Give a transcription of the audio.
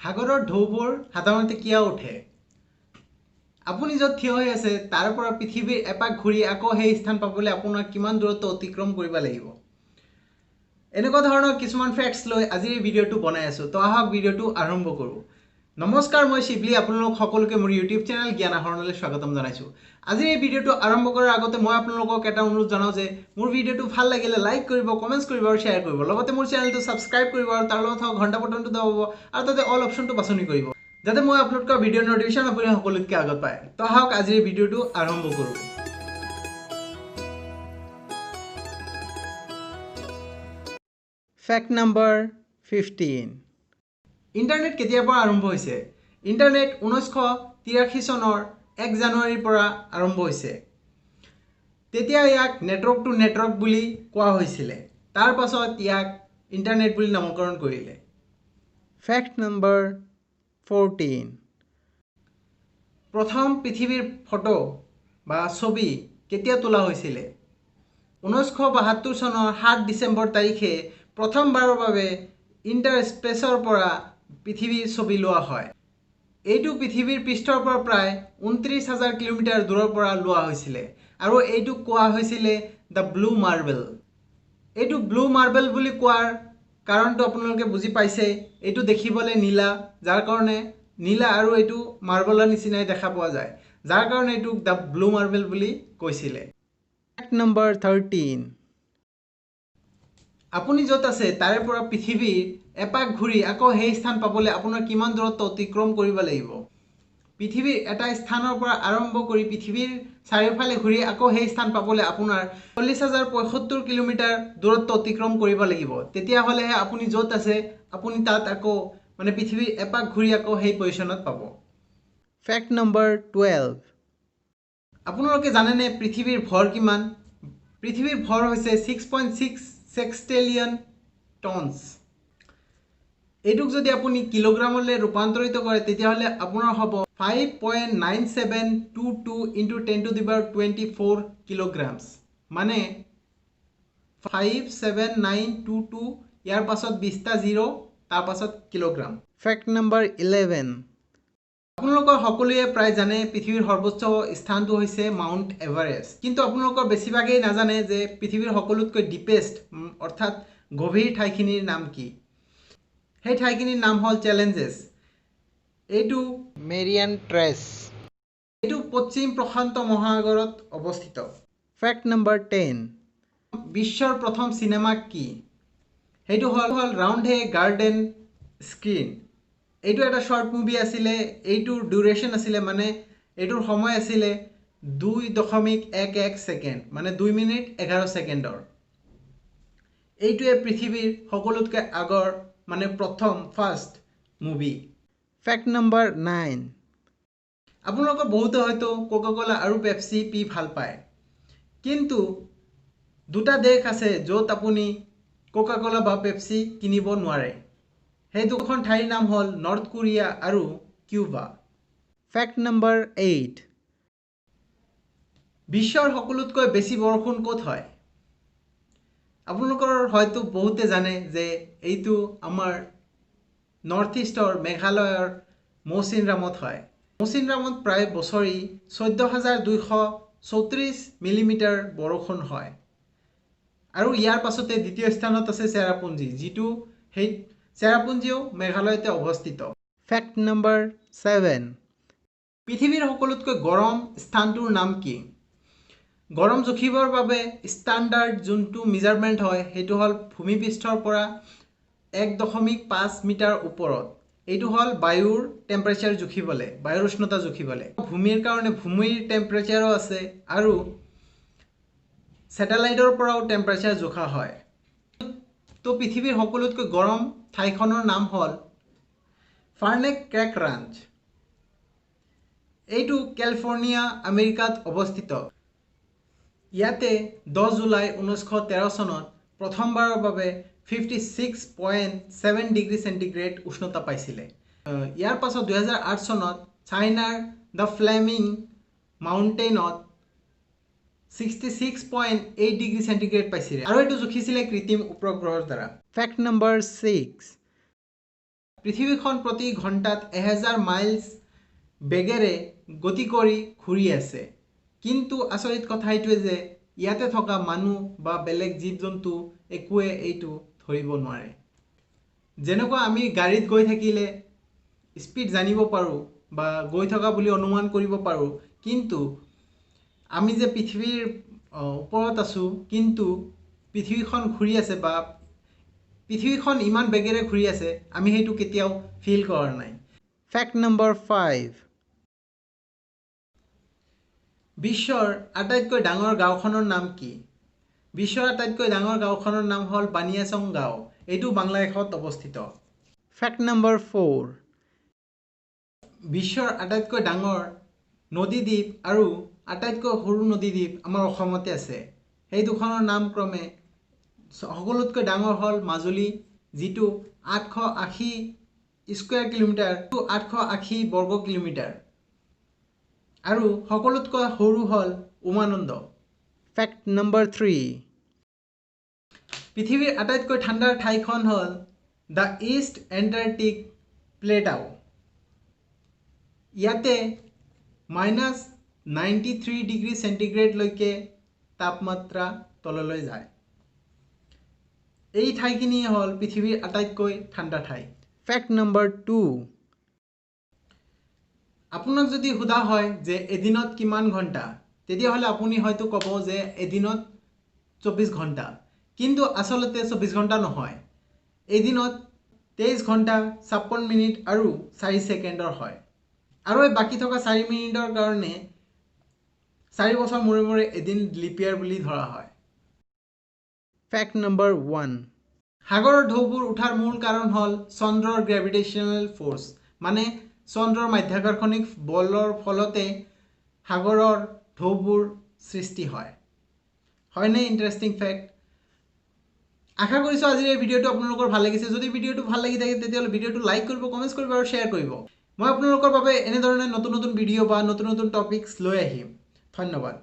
সাগৰৰ ঢৌবোৰ সাধাৰণতে কিয় উঠে? আপুনি য'ত থিয় হৈ আছে তাৰ পৰা পৃথিৱীৰ এপাক ঘূৰি আকৌ সেই স্থান পাবলৈ আপোনাৰ কিমান দূৰত্ব অতিক্ৰম কৰিব লাগিব? এনেকুৱা ধৰণৰ কিছুমান ফেক্টছ লৈ আজিৰ এই ভিডিঅ'টো বনাই আছোঁ। তো আহক ভিডিঅ'টো আৰম্ভ কৰোঁ। নমস্কাৰ, মই শিৱলি আপোনালোক সকলোকে মোৰ ইউটিউব চেনেল জ্ঞান আহৰণলৈ স্বাগতম জনাইছোঁ। আজিৰ এই ভিডিঅ'টো আৰম্ভ কৰাৰ আগতে মই আপোনালোকক এটা অনুৰোধ জনাওঁ যে মোৰ ভিডিঅ'টো ভাল লাগিলে লাইক কৰিব, কমেণ্টছ কৰিব আৰু শ্বেয়াৰ কৰিব। লগতে মোৰ চেনেলটো ছাবস্ক্ৰাইব কৰিব আৰু তাৰ লগত ঘণ্টা বটনটো দবাব আৰু তাতে অল অপশ্যনটো বাছনি কৰিব, যাতে মই আপলোড কৰা ভিডিঅ'ৰ নটিফিকেশ্যন আপুনি সকলোতকৈ আগত পায়। তো আহক আজিৰ এই ভিডিঅ'টো আৰম্ভ কৰোঁ। Fact number 15। ইণ্টাৰনেট কেতিয়াৰ পৰা আৰম্ভ হৈছে? ইণ্টাৰনেট 1983 চনৰ 1 জানুৱাৰীৰ পৰা আৰম্ভ হৈছে। তেতিয়া ইয়াক নেটৱৰ্ক টু নেটৱৰ্ক বুলি কোৱা হৈছিলে। তাৰ পাছত ইয়াক ইণ্টাৰনেট বুলি নামকৰণ কৰিলে। Fact number 14। প্ৰথম পৃথিৱীৰ ফটো বা ছবি কেতিয়া তোলা হৈছিলে? 1972 চনৰ 7 ডিচেম্বৰ তাৰিখে প্ৰথমবাৰৰ বাবে ইণ্টাৰস্পেচৰ পৰা পৃথিৱীৰ ছবি লোৱা হয়। এইটো পৃথিৱীৰ পৃষ্ঠৰ পৰা প্ৰায় 29,000 কিলোমিটাৰ দূৰৰ পৰা লোৱা হৈছিলে আৰু এইটোক কোৱা হৈছিলে দ্য ব্লু মাৰ্বেল। এইটো ব্লু মাৰ্বেল বুলি কোৱাৰ কাৰণটো আপোনালোকে বুজি পাইছে। এইটো দেখিবলৈ নীলা, যাৰ কাৰণে নীলা আৰু এইটো মাৰ্বলৰ নিচিনাই দেখা পোৱা যায়, যাৰ কাৰণে এইটোক দ্য ব্লু মাৰ্বেল বুলি কৈছিলে। Fact number 13। আপুনি য'ত আছে তাৰে পৰা পৃথিৱীৰ এপাক ঘূৰি আকৌ সেই স্থান পাবলৈ আপোনাৰ কিমান দূৰত্ব অতিক্ৰম কৰিব লাগিব? পৃথিৱীৰ এটা স্থানৰ পৰা আৰম্ভ কৰি পৃথিৱীৰ চাৰিওফালে ঘূৰি আকৌ সেই স্থান পাবলৈ আপোনাৰ 40,075 কিলোমিটাৰ দূৰত্ব অতিক্ৰম কৰিব লাগিব। তেতিয়াহ'লেহে আপুনি য'ত আছে আপুনি তাত আকৌ পৃথিৱীৰ এপাক ঘূৰি আকৌ সেই পজিশ্যনত পাব। Fact number 12। আপোনালোকে জানেনে পৃথিৱীৰ ভৰ কিমান? পৃথিৱীৰ ভৰ হৈছে 6.6 সেক্সটেলিয়ন টনছ। এইটোক যদি আপুনি কিলোগ্ৰামলৈ ৰূপান্তৰিত কৰে তেতিয়াহ'লে আপোনাৰ হ'ব 5.9722 × 10⁻24 কিলোগ্ৰামছ, মানে 57922, ইয়াৰ পাছত 20টা 0, তাৰ পাছত কিলোগ্ৰাম। Fact number 11। আপোনালোকৰ সকলোৱে প্ৰায় জানে পৃথিৱীৰ সৰ্বোচ্চ স্থানটো হৈছে মাউণ্ট এভাৰেষ্ট, কিন্তু আপোনালোকৰ বেছিভাগেই নাজানে যে পৃথিৱীৰ সকলোতকৈ ডিপেষ্ট অৰ্থাৎ গভীৰ ঠাইখিনিৰ নাম কি? সেই ঠাইখিনিৰ নাম হ'ল চেলেঞ্জেছ। এইটো মেৰিয়ান ট্ৰেছ। এইটো পশ্চিম প্ৰশান্ত মহাসাগৰত অৱস্থিত। Fact number 10। বিশ্বৰ প্ৰথম চিনেমা কি? সেইটো হ'ল ৰাউণ্ড এ গাৰ্ডেন স্ক্ৰীন। এইটো এটা শ্বৰ্ট মুভি আছিলে। এইটোৰ ডিউৰেশ্যন আছিলে এইটোৰ সময় আছিলে 2.11 ছেকেণ্ড, 2 মিনিট 11 ছেকেণ্ডৰ। এইটোৱে পৃথিৱীৰ সকলোতকৈ আগৰ প্ৰথম ফাৰ্ষ্ট মুভি। Fact number 9। আপোনালোকৰ বহুতে হয়তো কোকা কোলা আৰু পেপচি পি ভাল পায়, কিন্তু দুটা দেশ আছে য'ত আপুনি কোকা কোলা বা পেপচি কিনিব নোৱাৰে। সেই দুখন ঠাইৰ নাম হ'ল নৰ্থ কোৰিয়া আৰু কিউবা। Fact number 8। বিশ্বৰ সকলোতকৈ বেছি বৰষুণ ক'ত হয়? আপোনালোকৰ হয়তো বহুতে জানে যে এইটো আমাৰ নৰ্থ ইষ্টৰ মেঘালয়ৰ মৌচিনৰামত হয়। মৌচিনৰামত প্ৰায় বছৰি 14,234 মিলিমিটাৰ বৰষুণ হয়। আৰু ইয়াৰ পাছতে দ্বিতীয় স্থানত আছে চেৰাপুঞ্জী, যিটো সেই চেৰাপুঞ্জীও মেঘালয়তে অৱস্থিত। Fact number 7। পৃথিৱীৰ সকলোতকৈ গৰম স্থানটোৰ নাম কি? গৰম জুখিবৰ বাবে ষ্টাণ্ডাৰ্ড যোনটো মেজাৰমেণ্ট হয় সেইটো হ'ল ভূমিপৃষ্ঠৰ পৰা 1.5 মিটাৰ ওপৰত। এইটো হ'ল বায়ুৰ টেম্পাৰেচাৰ জুখিবলৈ, বায়ুৰ উষ্ণতা জুখিবলৈ। ভূমিৰ কাৰণে ভূমিৰ টেম্পাৰেচাৰো আছে আৰু ছেটেলাইটৰ পৰাও টেম্পাৰেচাৰ জোখা হয়। তো পৃথিৱীৰ সকলোতকৈ গৰম ঠাইখনৰ নাম হ'ল ফাৰ্নেক ক্ৰেক ৰাঞ্চ। এইটো কেলিফৰ্ণিয়া আমেৰিকাত অৱস্থিত। ইয়াতে 10 জুলাই 1913 চনত প্ৰথমবাৰৰ বাবে 56.7 ডিগ্ৰী চেণ্টিগ্ৰেড উষ্ণতা পাইছিলে। ইয়াৰ পাছত 2008 চনত চাইনাৰ দ্য ফ্লেমিং মাউণ্টেইনত 66.8 ডিগ্ৰী চেণ্টিগ্ৰেড পাইছিলে আৰু এইটো জুখিছিলে কৃত্ৰিম উপগ্ৰহৰ দ্বাৰা। Fact number 6। পৃথিৱীখন প্ৰতি ঘণ্টাত 1000 মাইলছ বেগেৰে গতি কৰি ঘূৰি আছে। কিন্তু আচৰিত কথা এইটোৱে যে ইয়াতে থকা মানুহ বা বেলেগ জীৱ জন্তু একোৱে এইটো ধৰিব নোৱাৰে। যেনেকুৱা আমি গাড়ীত গৈ থাকিলে স্পীড জানিব পাৰোঁ বা গৈ থকা বুলি অনুমান কৰিব পাৰোঁ, কিন্তু আমি যে পৃথিৱীৰ ওপৰত আছোঁ কিন্তু পৃথিৱীখন ঘূৰি আছে বা পৃথিৱীখন ইমান বেগেৰে ঘূৰি আছে আমি সেইটো কেতিয়াও ফিল কৰা নাই। ফেক্ট নম্বৰ 5, বিশ্বৰ আটাইতকৈ ডাঙৰ গাঁওখনৰ নাম কি? বিশ্বৰ আটাইতকৈ ডাঙৰ গাঁওখনৰ নাম হ'ল বানিয়াচং গাঁও। এইটো বাংলাদেশত অৱস্থিত। ফেক্ট নম্বৰ 4, বিশ্বৰ আটাইতকৈ ডাঙৰ নদীদ্বীপ আৰু আটাইতকৈ সৰু নদীদ্বীপ আমাৰ অসমতে আছে। সেই দুখনৰ নাম ক্ৰমে সকলোতকৈ ডাঙৰ হ'ল মাজুলী, যিটো 880 স্কুৱেৰ কিলোমিটাৰ, 880 বৰ্গ কিলোমিটাৰ, আৰু সকলোতকৈ সৰু হ'ল উমানন্দ। ফেক্ট নম্বৰ 3, পৃথিৱীৰ আটাইতকৈ ঠাণ্ডাৰ ঠাইখন হ'ল দ্য ইষ্ট এণ্টাৰ্কটিক প্লেটাও। ইয়াতে -93 ডিগ্ৰী চেণ্টিগ্ৰেডলৈকে তাপমাত্ৰা তললৈ যায়। এই ঠাইখিনি হ'ল পৃথিৱীৰ আটাইতকৈ ঠাণ্ডা ঠাই। ফেক্ট নম্বৰ 2, আপোনাক যদি সোধা হয় যে এদিনত কিমান ঘণ্টা, তেতিয়াহ'লে আপুনি হয়তো ক'ব যে এদিনত 24 ঘণ্টা। কিন্তু আচলতে 24 ঘণ্টা নহয়, এদিনত 23 ঘণ্টা 56 মিনিট আৰু 4 ছেকেণ্ডৰ হয়। আৰু এই বাকী থকা 4 মিনিটৰ কাৰণে 4 বছৰ মূৰে মূৰে এদিন লিপ ইয়াৰ বুলি ধৰা হয়। ফেক্ট নম্বৰ 1, সাগৰৰ ঢৌবোৰ উঠাৰ মূল কাৰণ হ'ল চন্দ্ৰৰ গ্ৰেভিটেশ্যনেল ফ'ৰ্চ, মানে চন্দ্ৰৰ মাধ্যাকৰ্ষণিক বলৰ ফলতে সাগৰৰ ঢৌবোৰ সৃষ্টি হয়। হয়নে ইণ্টাৰেষ্টিং ফেক্ট? আশা কৰিছোঁ আজিৰ এই ভিডিঅ'টো আপোনালোকৰ ভাল লাগিছে। যদি ভিডিঅ'টো ভাল লাগি থাকে তেতিয়াহ'লে ভিডিঅ'টো লাইক কৰিব, কমেণ্টছ কৰিব আৰু শ্বেয়াৰ কৰিব। মই আপোনালোকৰ বাবে এনেধৰণে নতুন নতুন ভিডিঅ' বা নতুন নতুন টপিকছ লৈ আহিম। ধন্যবাদ।